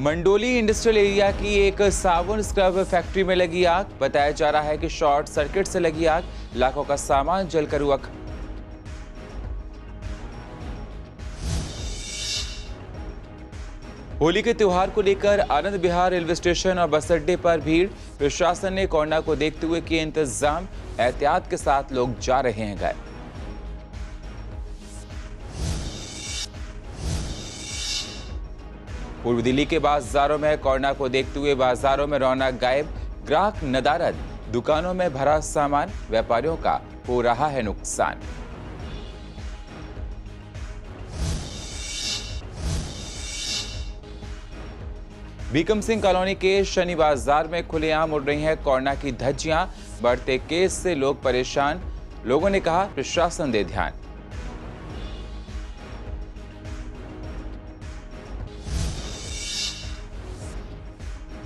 Mandoli industrial area की एक साबुन स्क्रब फैक्ट्री में लगी आग। बताया जा रहा है कि शॉर्ट सर्किट से लगी आग, लाखों का सामान जलकर हुआ। होली के त्योहार को लेकर आनंद विहार रेलवे स्टेशन और बस अड्डे पर भीड़। प्रशासन ने कोरोना को देखते हुए किए इंतजाम, एहतियात के साथ लोग जा रहे हैं घर। पूर्व दिल्ली के बाजारों में कोरोना को देखते हुए बाजारों में रौनक गायब, ग्राहक नदारद, दुकानों में भरा सामान, व्यापारियों का हो रहा है नुकसान। बीकम सिंह कॉलोनी के शनि बाजार में खुलेआम उड़ रही हैं कोरोना की धज्जियां। बढ़ते केस से लोग परेशान, लोगों ने कहा प्रशासन दे ध्यान।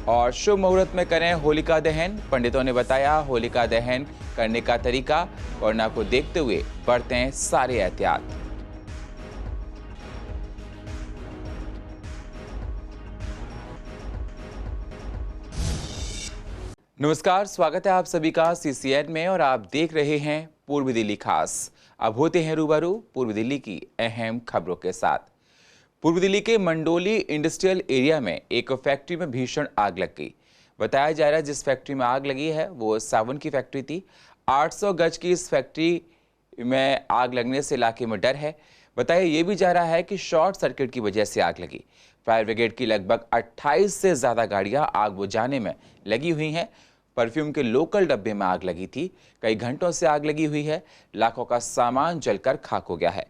और शुभ मुहूर्त में करें होलिका दहन, पंडितों ने बताया होलिका दहन करने का तरीका। कोरोना को देखते हुए बरतें सारे एहतियात। नमस्कार, स्वागत है आप सभी का CCN में और आप देख रहे हैं पूर्व दिल्ली खास। अब होते हैं रूबरू पूर्व दिल्ली की अहम खबरों के साथ। पूर्व दिल्ली के मंडोली इंडस्ट्रियल एरिया में एक फैक्ट्री में भीषण आग लग गई। बताया जा रहा है जिस फैक्ट्री में आग लगी है वो साबुन की फैक्ट्री थी। 800 गज की इस फैक्ट्री में आग लगने से इलाके में डर है। बताया ये भी जा रहा है कि शॉर्ट सर्किट की वजह से आग लगी। फायर ब्रिगेड की लगभग 28 से ज़्यादा गाड़ियां आग बुझाने में लगी हुई हैं। परफ्यूम के लोकल डब्बे में आग लगी थी। कई घंटों से आग लगी हुई है। लाखों का सामान जलकर खाक हो गया है।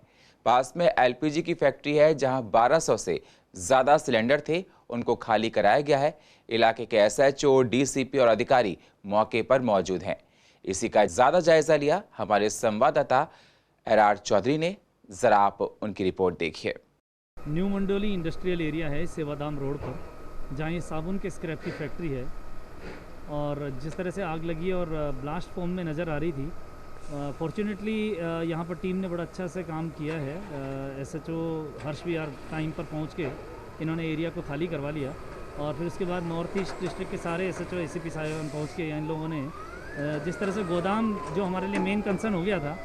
पास में LPG की फैक्ट्री है जहां 1200 से ज़्यादा सिलेंडर थे, उनको खाली कराया गया है। इलाके के SHO, DCP और अधिकारी मौके पर मौजूद हैं। इसी का ज़्यादा जायजा लिया हमारे संवाददाता RR चौधरी ने। ज़रा आप उनकी रिपोर्ट देखिए। न्यू मंडोली इंडस्ट्रियल एरिया है सेवाधाम रोड पर, जहाँ ये साबुन के स्क्रैप की फैक्ट्री है। और जिस तरह से आग लगी और ब्लास्ट फॉर्म में नज़र आ रही थी, फॉर्चुनेटली यहाँ पर टीम ने बड़ा अच्छा से काम किया है। SHO हर्ष विहार टाइम पर पहुँच के इन्होंने एरिया को खाली करवा लिया। और फिर उसके बाद नॉर्थ ईस्ट डिस्ट्रिक्ट के सारे SHO ACP साहिबान पहुँच के इन लोगों ने जिस तरह से गोदाम जो हमारे लिए मेन कंसर्न हो गया था,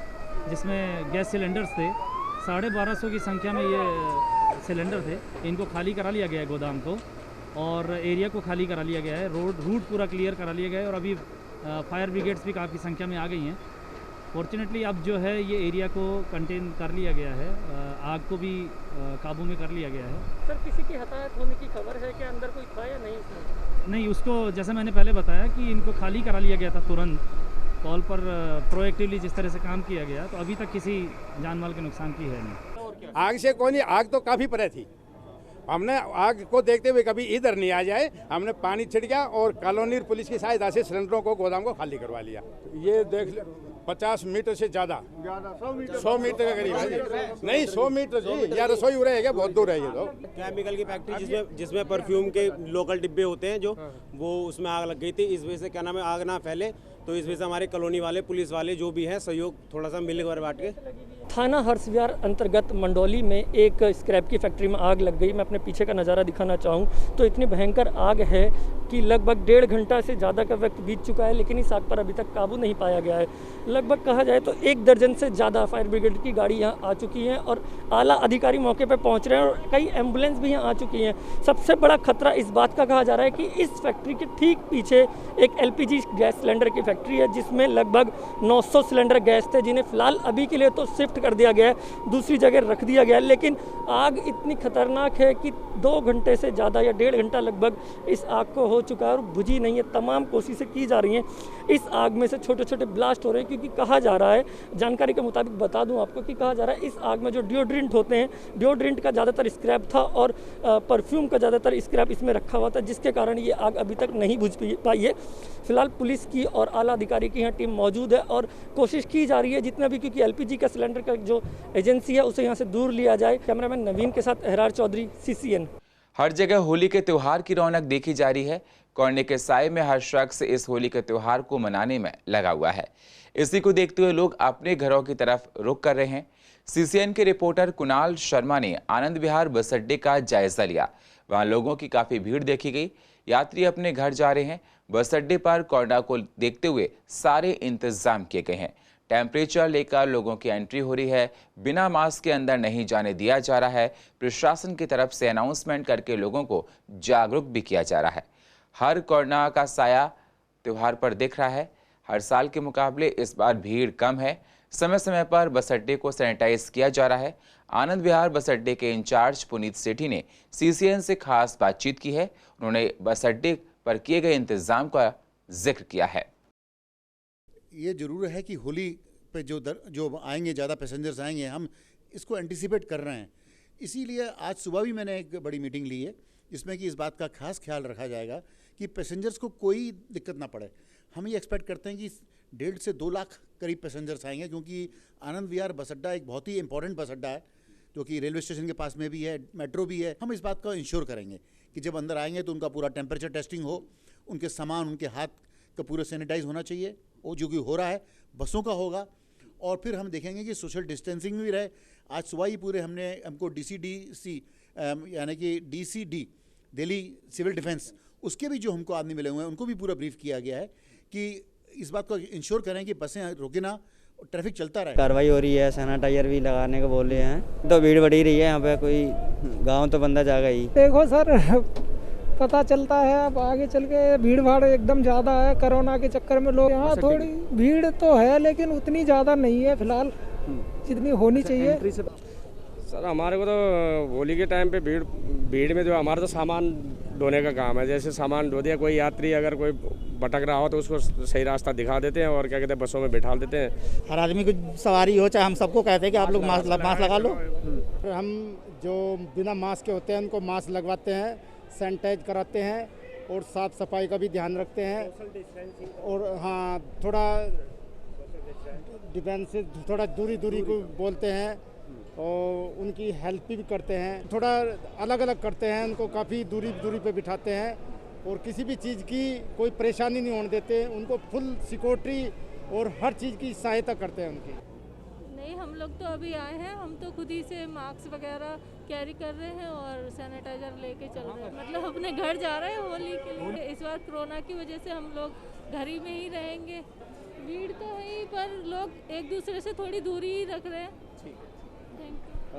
जिसमें गैस सिलेंडर्स थे 1250 की संख्या में ये सिलेंडर थे, इनको खाली करा लिया गया है गोदाम को, और एरिया को खाली करा लिया गया है। रूट पूरा क्लियर करा लिया गया है और अभी फायर ब्रिगेड्स भी काफ़ी संख्या में आ गई हैं। फॉर्चुनेटली अब जो है ये एरिया को कंटेन कर लिया गया है, आग को भी काबू में कर लिया गया है। सर, किसी की हताहत होने की खबर है कि अंदर कोई था या नहीं इसमें? नहीं, उसको जैसे मैंने पहले बताया कि इनको खाली करा लिया गया था तुरंत। कॉल पर प्रोएक्टिवली जिस तरह से काम किया गया, तो अभी तक किसी जान माल के नुकसान की है नहीं। आग से कोई नहीं, आग तो काफ़ी परे थी। हमने आग को देखते हुए कभी इधर नहीं आ जाए, हमने पानी छिड़का और कॉलोनी पुलिस की सहायता से सिलेंडरों को गोदाम को खाली करवा लिया। ये देख 50 मीटर से ज़्यादा 100 मीटर के करीब है। नहीं 100 मीटर जी, या रसोई हो रहा है क्या, बहुत दूर है ये तो। केमिकल की फैक्ट्री जिसमें परफ्यूम के लोकल डिब्बे होते हैं जो, वो उसमें आग लग गई थी। इस वजह से क्या नाम है, आग ना फैले तो इस वजह से हमारे कॉलोनी वाले, पुलिस वाले जो भी है, सहयोग थोड़ा सा मिल कर बांट के। थाना हर्ष विहार अंतर्गत मंडोली में एक स्क्रैप की फैक्ट्री में आग लग गई। मैं अपने पीछे का नज़ारा दिखाना चाहूँ तो इतनी भयंकर आग है कि लगभग 1.5 घंटा से ज़्यादा का वक्त बीत चुका है, लेकिन इस आग पर अभी तक काबू नहीं पाया गया है। लगभग कहा जाए तो 1 दर्जन से ज़्यादा फायर ब्रिगेड की गाड़ी यहाँ आ चुकी हैं और आला अधिकारी मौके पर पहुँच रहे हैं और कई एम्बुलेंस भी यहाँ आ चुकी हैं। सबसे बड़ा खतरा इस बात का कहा जा रहा है कि इस फैक्ट्री के ठीक पीछे एक LPG गैस सिलेंडर की फैक्ट्री है, जिसमें लगभग 900 सिलेंडर गैस थे, जिन्हें फिलहाल अभी के लिए तो शिफ्ट कर दिया गया है, दूसरी जगह रख दिया गया है। लेकिन आग इतनी खतरनाक है कि 2 घंटे से ज़्यादा या 1.5 घंटा लगभग इस आग को हो चुका है और बुझी नहीं है। तमाम कोशिशें की जा रही हैं। इस आग में से छोटे छोटे ब्लास्ट हो रहे हैं, क्योंकि कहा जा रहा है, जानकारी के मुताबिक बता दूं आपको कि कहा जा रहा है इस आग में जो डिओड्रेंट होते हैं, डिओड्रेंट का ज़्यादातर स्क्रैप था और परफ्यूम का ज़्यादातर स्क्रैप इसमें रखा हुआ था, जिसके कारण ये आग अभी तक नहीं बुझ पाई है। फिलहाल पुलिस की और आला अधिकारी की यहाँ टीम मौजूद है और कोशिश की जा रही है जितना भी, क्योंकि LPG का सिलेंडर का जो एजेंसी है उसे यहाँ से दूर लिया जाए। कैमरामैन नवीन के साथ RR चौधरी, CCN। हर जगह होली के त्योहार की रौनक देखी जा रही है। कोरोना के साए में हर शख्स इस होली के त्योहार को मनाने में लगा हुआ है। इसी को देखते हुए लोग अपने घरों की तरफ रुख कर रहे हैं। CCN के रिपोर्टर कुणाल शर्मा ने आनंद विहार बस अड्डे का जायजा लिया। वहां लोगों की काफ़ी भीड़ देखी गई। यात्री अपने घर जा रहे हैं। बस अड्डे पर कोरोना को देखते हुए सारे इंतजाम किए गए हैं। टेम्परेचर लेकर लोगों की एंट्री हो रही है। बिना मास्क के अंदर नहीं जाने दिया जा रहा है। प्रशासन की तरफ से अनाउंसमेंट करके लोगों को जागरूक भी किया जा रहा है। हर कोरोना का साया त्योहार पर दिख रहा है। हर साल के मुकाबले इस बार भीड़ कम है। समय समय पर बस अड्डे को सैनिटाइज किया जा रहा है। आनंद विहार बस अड्डे के इंचार्ज पुनीत सेठी ने सीसीएन से खास बातचीत की है। उन्होंने बस अड्डे पर किए गए इंतजाम का जिक्र किया है। ये जरूर है कि होली पे जो आएंगे, ज़्यादा पैसेंजर्स आएंगे, हम इसको एंटिसिपेट कर रहे हैं। इसीलिए आज सुबह भी मैंने एक बड़ी मीटिंग ली है जिसमें कि इस बात का खास ख्याल रखा जाएगा कि पैसेंजर्स को कोई दिक्कत ना पड़े। हम ये एक्सपेक्ट करते हैं कि 1.5 से 2 लाख करीब पैसेंजर्स आएंगे, क्योंकि आनंद विहार बस अड्डा एक बहुत ही इंपॉर्टेंट बस अड्डा है जो कि रेलवे स्टेशन के पास में भी है, मेट्रो भी है। हम इस बात का इंश्योर करेंगे कि जब अंदर आएंगे तो उनका पूरा टेम्परेचर टेस्टिंग हो, उनके सामान, उनके हाथ का पूरा सैनिटाइज होना चाहिए, वो जो कि हो रहा है, बसों का होगा। और फिर हम देखेंगे कि सोशल डिस्टेंसिंग भी रहे। आज सुबह ही पूरे हमको DCDC यानी कि DCD दिल्ली सिविल डिफेंस, उसके भी जो हमको आदमी मिले हुए हैं उनको भी पूरा ब्रीफ किया गया है कि इस बात को इंश्योर करें कि बसें रुके ना, ट्रैफिक चलता रहे। कार्रवाई हो रही है, सैनिटाइजर भी लगाने को बोल रहे हैं, तो भीड़ बढ़ी रही है यहाँ पे। कोई गांव तो बंदा जाएगा ही। देखो सर, पता चलता है अब आगे चल के भीड़ भाड़ एकदम ज़्यादा है। कोरोना के चक्कर में लोग यहाँ थोड़ी भीड़ तो है लेकिन उतनी ज़्यादा नहीं है फिलहाल जितनी होनी चाहिए। सर हमारे को तो होली के टाइम पे भीड़ में जो हमारा तो सामान ढोने का काम है। जैसे सामान ढो दिया, कोई यात्री अगर कोई भटक रहा हो तो उसको सही रास्ता दिखा देते हैं और क्या कहते हैं बसों में बिठा देते हैं। हर आदमी को सवारी हो, चाहे हम सबको कहते हैं कि आप लोग मास्क लगा लो। हम जो बिना मास्क के होते हैं उनको मास्क लगवाते हैं, सैनिटाइज कराते हैं और साफ़ सफाई का भी ध्यान रखते हैं। और हाँ, थोड़ा डिफेंस से थोड़ा दूरी को बोलते हैं और उनकी हेल्प भी करते हैं। थोड़ा अलग अलग करते हैं, उनको काफ़ी दूरी पे बिठाते हैं और किसी भी चीज़ की कोई परेशानी नहीं होने देते। उनको फुल सिक्योरिटी और हर चीज़ की सहायता करते हैं उनकी। नहीं, हम लोग तो अभी आए हैं, हम तो खुद ही से मास्क वगैरह कैरी कर रहे हैं और सैनिटाइजर लेके चल रहे हैं। मतलब अपने घर जा रहे हैं होली के लिए। इस बार कोरोना की वजह से हम लोग घर ही में ही रहेंगे। भीड़ तो है ही, पर लोग एक दूसरे से थोड़ी दूरी ही रख रहे हैं।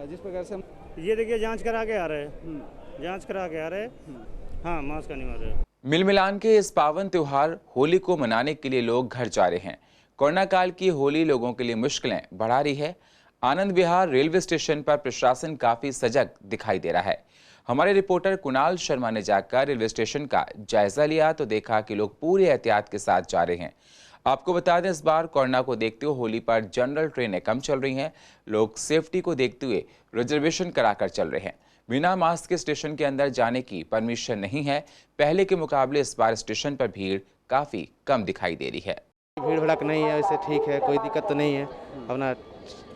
जिस प्रकार से हम ये देखिए, जांच करा के आ रहे हैं, जांच करा के आ रहे हैं। हाँ, मास्क अनिवार्य है। मिल मिलान के इस पावन त्योहार होली को मनाने के लिए लोग घर जा रहे हैं। कोरोना काल की होली लोगों के लिए मुश्किलें बढ़ा रही है। आनंद विहार रेलवे स्टेशन पर प्रशासन काफी सजग दिखाई दे रहा है। हमारे रिपोर्टर कुणाल शर्मा ने जाकर रेलवे स्टेशन का जायजा लिया तो देखा कि लोग पूरे एहतियात के साथ जा रहे हैं। आपको बता दें, इस बार कोरोना को देखते हुए होली पर जनरल ट्रेनें कम चल रही हैं। लोग सेफ्टी को देखते हुए रिजर्वेशन कराकर चल रहे हैं। बिना मास्क के स्टेशन के अंदर जाने की परमिशन नहीं है। पहले के मुकाबले इस बार स्टेशन पर भीड़ काफी कम दिखाई दे रही है। भीड़ भड़क नहीं है, वैसे ठीक है, कोई दिक्कत तो नहीं है। अपना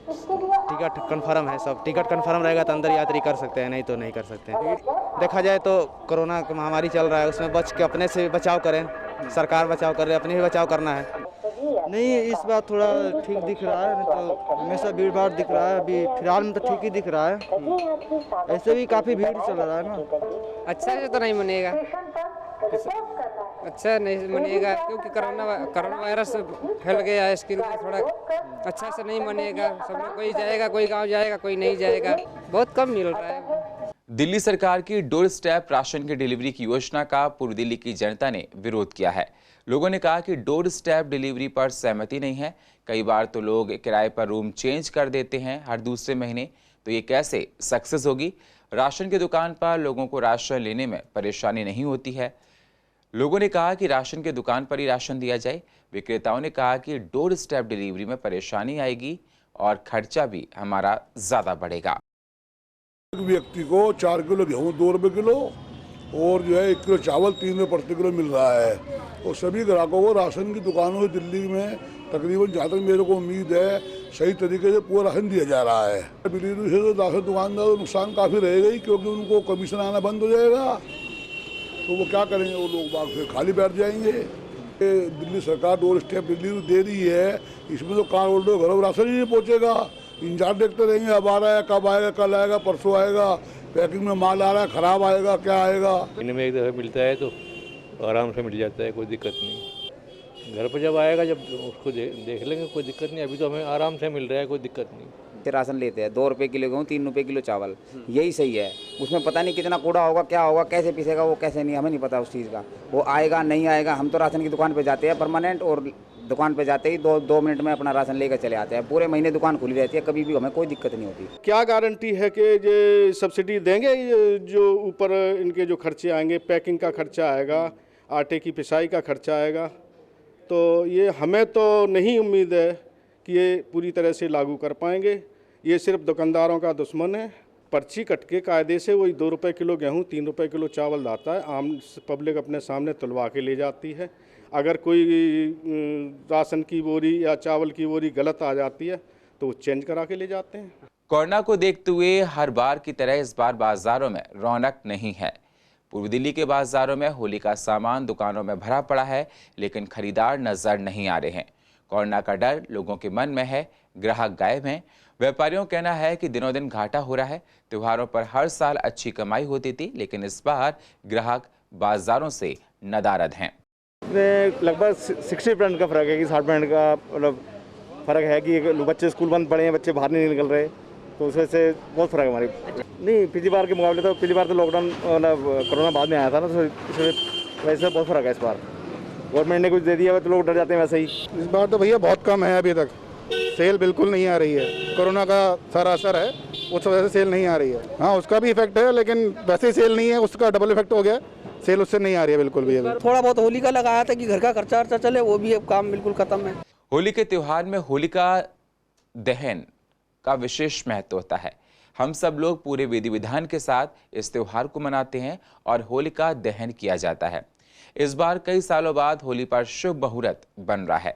टिकट कंफर्म है, सब टिकट कंफर्म रहेगा तो अंदर यात्री कर सकते हैं, नहीं तो नहीं कर सकते हैं। देखा जाए तो कोरोना की महामारी चल रहा है, उसमें बच के अपने से बचाव करें। सरकार बचाव कर रही है, अपने भी बचाव करना है। नहीं, इस बार थोड़ा ठीक दिख रहा है, तो हमेशा भीड़ भाड़ दिख रहा है। अभी फिलहाल में तो ठीक ही दिख रहा है। ऐसे भी काफ़ी भीड़ चल रहा है ना। अच्छा से तो नहीं मनेगा, अच्छा नहीं मनेगा क्योंकि कोरोना वायरस फैल गया है। इसके लिए थोड़ा अच्छा से नहीं मनेगा। सब लोग कोई जाएगा, कोई गांव जाएगा, कोई नहीं जाएगा। बहुत कम मिल रहा है। दिल्ली सरकार की डोर स्टेप राशन की डिलीवरी की योजना का पूर्व दिल्ली की जनता ने विरोध किया है। लोगों ने कहा कि डोर स्टेप डिलीवरी पर सहमति नहीं है। कई बार तो लोग किराए पर रूम चेंज कर देते हैं हर दूसरे महीने, तो ये कैसे सक्सेस होगी। राशन की दुकान पर लोगों को राशन लेने में परेशानी नहीं होती है। लोगों ने कहा कि राशन की दुकान पर ही राशन दिया जाए। विक्रेताओं ने कहा कि डोर स्टेप डिलीवरी में परेशानी आएगी और खर्चा भी हमारा ज़्यादा बढ़ेगा। एक व्यक्ति को 4 किलो गेहूँ 2 रुपये किलो और जो है 1 किलो चावल 3 रुपये प्रति किलो मिल रहा है। और सभी ग्राहकों को राशन की दुकानों में दिल्ली में तकरीबन, जहाँ तक मेरे को उम्मीद है, सही तरीके से पूरा राशन दिया जा रहा है। डिलीवरी से तो राशन दुकानदार को नुकसान काफ़ी रहेगा ही, क्योंकि उनको कमीशन आना बंद हो जाएगा। तो वो क्या करेंगे, वो लोग बाग फिर खाली बैठ जाएंगे। दिल्ली सरकार डोर स्टेप डिलीवरी दे रही है, इसमें तो कार्ड होल्डर घरों राशन ही नहीं पहुँचेगा। इंतजार देखते रहेंगे, अब आ रहा है, कब आएगा, कल आएगा, परसों आएगा, पैकिंग में माल आ रहा है, खराब आएगा क्या आएगा। महीने में एक दफ़ा मिलता है तो आराम से मिल जाता है, कोई दिक्कत नहीं। घर पर जब आएगा जब उसको देख लेंगे, कोई दिक्कत नहीं। अभी तो हमें आराम से मिल रहा है, कोई दिक्कत नहीं। राशन लेते हैं 2 रुपये किलो गेहूँ, 3 रुपये किलो चावल, यही सही है। उसमें पता नहीं कितना कूड़ा होगा, क्या होगा, कैसे पिसेगा, वो कैसे नहीं, हमें नहीं पता उस चीज़ का। वो आएगा नहीं आएगा। हम तो राशन की दुकान पे जाते हैं परमानेंट, और दुकान पे जाते ही 2 मिनट में अपना राशन लेकर चले आते हैं। पूरे महीने दुकान खुली रहती है, कभी भी हमें कोई दिक्कत नहीं होती। क्या गारंटी है कि ये सब्सिडी देंगे? ये जो ऊपर इनके जो खर्चे आएंगे, पैकिंग का खर्चा आएगा, आटे की पिसाई का खर्चा आएगा, तो ये हमें तो नहीं उम्मीद है कि ये पूरी तरह से लागू कर पाएंगे। ये सिर्फ दुकानदारों का दुश्मन है। पर्ची कट के कायदे से वही 2 रुपये किलो गेहूँ, 3 रुपये किलो चावल लाता है, आम पब्लिक अपने सामने तुलवा के ले जाती है। अगर कोई राशन की बोरी या चावल की बोरी गलत आ जाती है तो वो चेंज करा के ले जाते हैं। कोरोना को देखते हुए हर बार की तरह इस बार बाजारों में रौनक नहीं है। पूर्वी दिल्ली के बाजारों में होली का सामान दुकानों में भरा पड़ा है, लेकिन खरीदार नजर नहीं आ रहे हैं। कोरोना का डर लोगों के मन में है, ग्राहक गायब हैं। व्यापारियों का कहना है कि दिनों दिन घाटा हो रहा है। त्योहारों पर हर साल अच्छी कमाई होती थी, लेकिन इस बार ग्राहक बाजारों से नदारद हैं। लगभग 60% का फर्क है कि 60% का मतलब फ़र्क है कि बच्चे स्कूल बंद पड़े हैं, बच्चे बाहर नहीं निकल रहे, तो उस वजह से बहुत फ़र्क है हमारी। नहीं, पिछली बार के मुकाबले तो पिछली बार तो लॉकडाउन मतलब कोरोना बाद में आया था ना, तो इस वजह से बहुत फ़र्क है। इस बार गवर्नमेंट ने कुछ दे दिया तो लोग डर जाते हैं वैसे ही। इस बार तो भैया बहुत कम है, अभी तक सेल बिल्कुल नहीं आ रही है। कोरोना का सारा असर है, उस वजह से सेल नहीं आ रही है। हाँ, उसका भी इफेक्ट है, लेकिन वैसे सेल नहीं है, उसका डबल इफेक्ट हो गया। सेल उससे नहीं आ रही है बिल्कुल भी। अभी थोड़ा बहुत होली का लगाया था कि घर का खर्चा वर्चा चले, वो भी अब काम बिल्कुल खत्म है। होली के त्योहार में होलिका दहन का विशेष महत्व होता है। हम सब लोग पूरे विधि विधान के साथ इस त्योहार को मनाते हैं और होलिका दहन किया जाता है। इस बार कई सालों बाद होली पर शुभ मुहूर्त बन रहा है।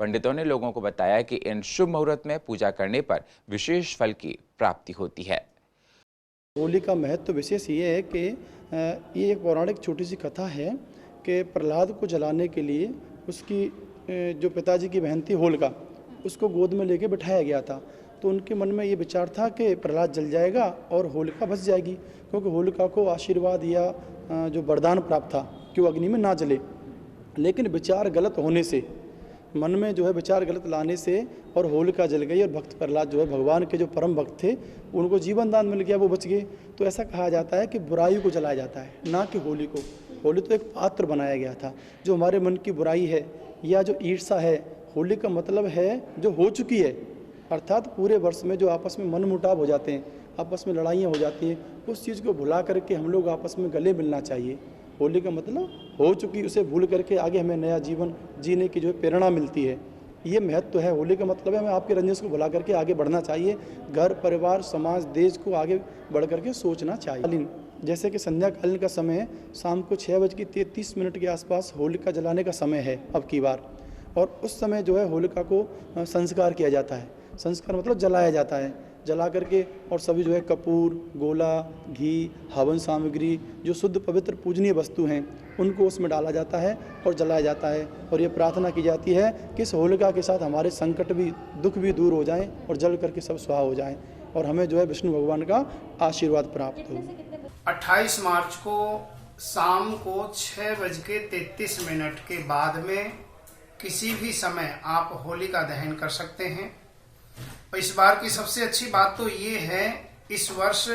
पंडितों ने लोगों को बताया कि इन शुभ मुहूर्त में पूजा करने पर विशेष फल की प्राप्ति होती है। होली का महत्व विशेष ये है कि ये एक पौराणिक छोटी सी कथा है कि प्रहलाद को जलाने के लिए उसकी जो पिताजी की बहन थी होलिका, उसको गोद में लेके बिठाया गया था। तो उनके मन में ये विचार था कि प्रहलाद जल जाएगा और होलिका बच जाएगी, क्योंकि होलिका को आशीर्वाद या जो वरदान प्राप्त था कि वो अग्नि में ना जले। लेकिन विचार गलत होने से, मन में जो है विचार गलत लाने से और होलिका जल गई और भक्त प्रहलाद जो है भगवान के जो परम भक्त थे उनको जीवन दान मिल गया, वो बच गए। तो ऐसा कहा जाता है कि बुराई को जलाया जाता है, ना कि होली को। होली तो एक पात्र बनाया गया था। जो हमारे मन की बुराई है या जो ईर्षा है, होली का मतलब है जो हो चुकी है, अर्थात पूरे वर्ष में जो आपस में मनमुटाव हो जाते हैं, आपस में लड़ाइयाँ हो जाती हैं, उस चीज़ को भुला करके हम लोग आपस में गले मिलना चाहिए। होली का मतलब हो चुकी, उसे भूल करके आगे हमें नया जीवन जीने की जो प्रेरणा मिलती है, ये महत्व है। होली का मतलब है हमें आपके रंजिश को भुला करके आगे बढ़ना चाहिए। घर, परिवार, समाज, देश को आगे बढ़ करके सोचना चाहिए। जैसे कि संध्याकालीन का समय शाम को 6:33 के आसपास होलिका जलाने का समय है अब की बार, और उस समय जो है होलिका को संस्कार किया जाता है। संस्कार मतलब जलाया जाता है, जला करके और सभी जो है कपूर, गोला, घी, हवन सामग्री, जो शुद्ध पवित्र पूजनीय वस्तु हैं, उनको उसमें डाला जाता है और जलाया जाता है। और ये प्रार्थना की जाती है कि इस होलिका के साथ हमारे संकट भी, दुख भी दूर हो जाएं और जल करके सब स्वाहा हो जाएं और हमें जो है विष्णु भगवान का आशीर्वाद प्राप्त हो। 28 मार्च को शाम को 6:33 के बाद में किसी भी समय आप होलिका दहन कर सकते हैं। और इस बार की सबसे अच्छी बात तो ये है, इस वर्ष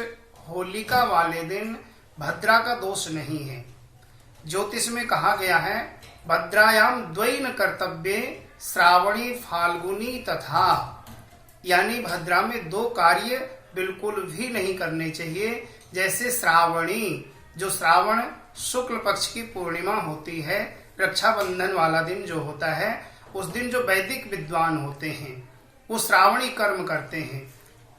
होलिका वाले दिन भद्रा का दोष नहीं है। ज्योतिष में कहा गया है, भद्रायाम द्वैन कर्तव्ये श्रावणी फाल्गुनी तथा, यानी भद्रा में 2 कार्य बिल्कुल भी नहीं करने चाहिए। जैसे श्रावणी, जो श्रावण शुक्ल पक्ष की पूर्णिमा होती है, रक्षाबंधन वाला दिन जो होता है, उस दिन जो वैदिक विद्वान होते हैं वो श्रावणी कर्म करते हैं।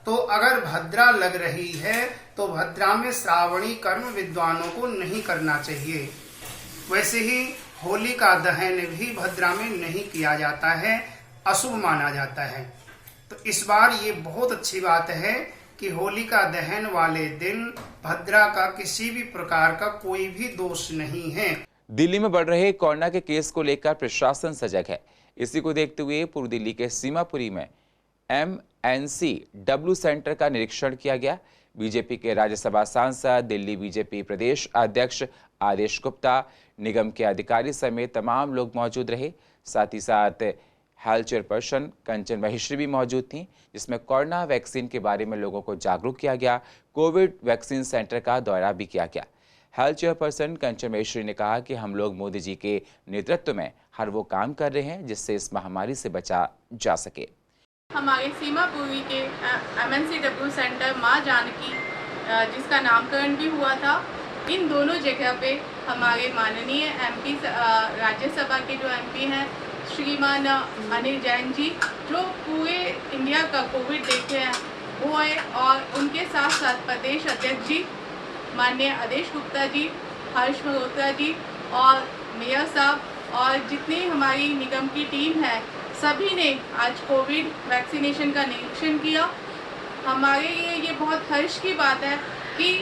तो अगर भद्रा लग रही है तो भद्रा में श्रावणी कर्म विद्वानों को नहीं करना चाहिए। वैसे ही होली का दहन भी भद्रा में नहीं किया जाता है, अशुभ माना जाता है। तो इस बार ये बहुत अच्छी बात है कि होली का दहन वाले दिन भद्रा का किसी भी प्रकार का कोई भी दोष नहीं है। दिल्ली में बढ़ रहे कोरोना के केस को लेकर प्रशासन सजग है। इसी को देखते हुए पूर्व दिल्ली के सीमापुरी में MNC W सेंटर का निरीक्षण किया गया। बीजेपी के राज्यसभा सांसद, दिल्ली बीजेपी प्रदेश अध्यक्ष आदेश गुप्ता, निगम के अधिकारी समेत तमाम लोग मौजूद रहे। साथ ही साथ हेल्थ चेयरपर्सन कंचन महेश्वरी भी मौजूद थीं, जिसमें कोरोना वैक्सीन के बारे में लोगों को जागरूक किया गया। कोविड वैक्सीन सेंटर का दौरा भी किया गया। हेल्थ चेयरपर्सन कंचन महेश्वरी ने कहा कि हम लोग मोदी जी के नेतृत्व में हर वो काम कर रहे हैं जिससे इस महामारी से बचा जा सके। हमारे सीमापुरी के MNCW सेंटर मां जानकी, जिसका नामकरण भी हुआ था, इन दोनों जगह पे हमारे माननीय MP राज्यसभा के जो MP हैं श्रीमान अनिल जैन जी, जो पूरे इंडिया का कोविड देखे हैं वो है, और उनके साथ साथ प्रदेश अध्यक्ष जी माननीय आदेश गुप्ता जी, हर्ष मल्होत्रा जी और मेयर साहब और जितनी हमारी निगम की टीम है, सभी ने आज कोविड वैक्सीनेशन का निरीक्षण किया। हमारे लिए ये बहुत हर्ष की बात है कि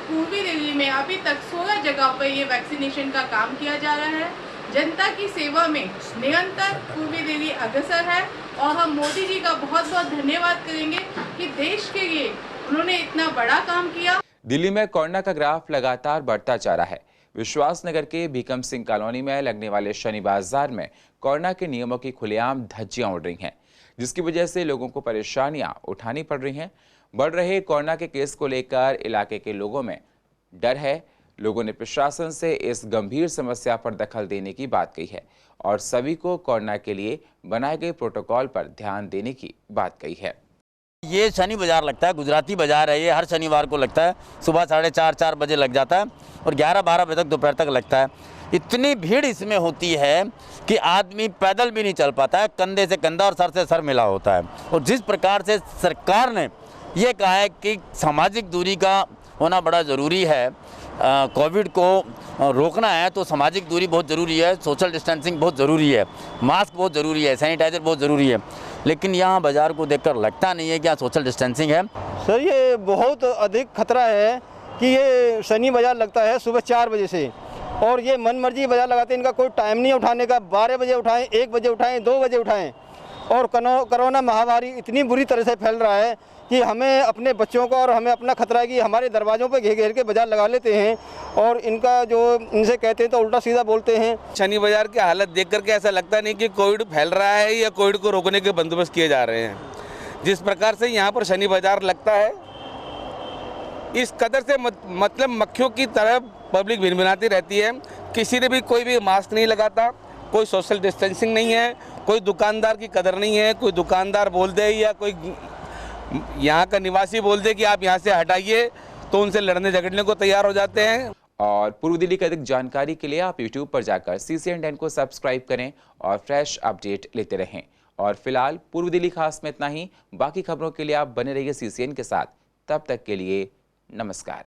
पूर्वी दिल्ली में अभी तक 16 जगह पर ये वैक्सीनेशन का काम किया जा रहा है। जनता की सेवा में निरंतर पूर्वी दिल्ली अग्रसर है और हम मोदी जी का बहुत बहुत धन्यवाद करेंगे कि देश के लिए उन्होंने इतना बड़ा काम किया। दिल्ली में कोरोना का ग्राफ लगातार बढ़ता जा रहा है। विश्वास नगर के भीकम सिंह कॉलोनी में लगने वाले शनि बाजार में कोरोना के नियमों की खुलेआम धज्जियां उड़ रही हैं, जिसकी वजह से लोगों को परेशानियां उठानी पड़ रही हैं। बढ़ रहे कोरोना के केस को लेकर इलाके के लोगों में डर है। लोगों ने प्रशासन से इस गंभीर समस्या पर दखल देने की बात कही है और सभी को कोरोना के लिए बनाए गए प्रोटोकॉल पर ध्यान देने की बात कही है। ये शनि बाजार लगता है, गुजराती बाजार है, ये हर शनिवार को लगता है। सुबह 4:30 बजे लग जाता है और 11-12 बजे तक दोपहर तक लगता है। इतनी भीड़ इसमें होती है कि आदमी पैदल भी नहीं चल पाता है, कंधे से कंधा और सर से सर मिला होता है। और जिस प्रकार से सरकार ने ये कहा है कि सामाजिक दूरी का होना बड़ा ज़रूरी है, कोविड को रोकना है तो सामाजिक दूरी बहुत ज़रूरी है, सोशल डिस्टेंसिंग बहुत ज़रूरी है, मास्क बहुत ज़रूरी है, सैनिटाइज़र बहुत ज़रूरी है, लेकिन यहाँ बाज़ार को देखकर लगता नहीं है कि यहाँ सोशल डिस्टेंसिंग है। सर ये बहुत अधिक खतरा है कि ये शनि बाज़ार लगता है सुबह 4 बजे से, और ये मनमर्जी बाज़ार लगाते हैं। इनका कोई टाइम नहीं उठाने का, 12 बजे उठाएं, 1 बजे उठाएं, 2 बजे उठाएं। और कोरोना महामारी इतनी बुरी तरह से फैल रहा है कि हमें अपने बच्चों को और हमें अपना खतरा है कि हमारे दरवाज़ों पे घेर घेर के बाज़ार लगा लेते हैं और इनका जो इनसे कहते हैं तो उल्टा सीधा बोलते हैं। शनि बाज़ार की हालत देख करके ऐसा लगता नहीं कि कोविड फैल रहा है या कोविड को रोकने के बंदोबस्त किए जा रहे हैं। जिस प्रकार से यहाँ पर शनि बाज़ार लगता है, इस कदर से मतलब मक्खियों की तरह पब्लिक भिनभिनाती रहती है। किसी ने भी कोई भी मास्क नहीं लगाता, कोई सोशल डिस्टेंसिंग नहीं है, कोई दुकानदार की कदर नहीं है। कोई दुकानदार बोल दे या कोई यहाँ का निवासी बोल दे कि आप यहाँ से हटाइए तो उनसे लड़ने झगड़ने को तैयार हो जाते हैं। और पूर्व दिल्ली की अधिक जानकारी के लिए आप YouTube पर जाकर CCN10 को सब्सक्राइब करें और फ्रेश अपडेट लेते रहें। और फिलहाल पूर्व दिल्ली खास में इतना ही। बाकी खबरों के लिए आप बने रहिए CCN के साथ। तब तक के लिए नमस्कार।